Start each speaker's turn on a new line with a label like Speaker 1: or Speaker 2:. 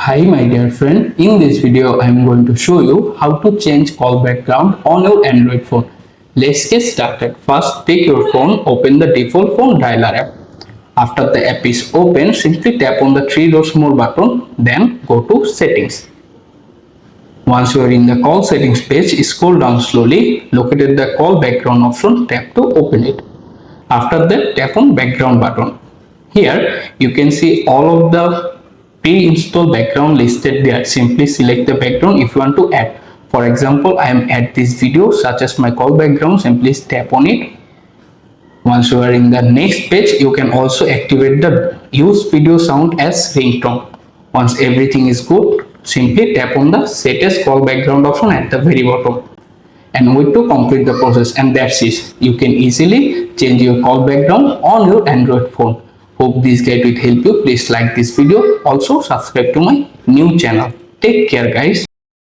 Speaker 1: Hi my dear friend, in this video I am going to show you how to change call background on your Android phone. Let's get started. First, take your phone, open the default phone dialer app. After the app is open, simply tap on the three dots more button, then go to settings. Once you are in the call settings page, scroll down slowly, locate the call background option, tap to open it. After that, tap on background button. Here you can see all of the pre-installed background listed there. Simply select the background if you want to add. For example, I am add this video such as my call background. Simply tap on it. Once you are in the next page, you can also activate the use video sound as ringtone. Once everything is good, simply tap on the set as call background option at the very bottom and wait to complete the process, and that's it. You can easily change your call background on your Android phone. Hope this guide will help you. Please like this video. Also subscribe to my new channel. Take care guys.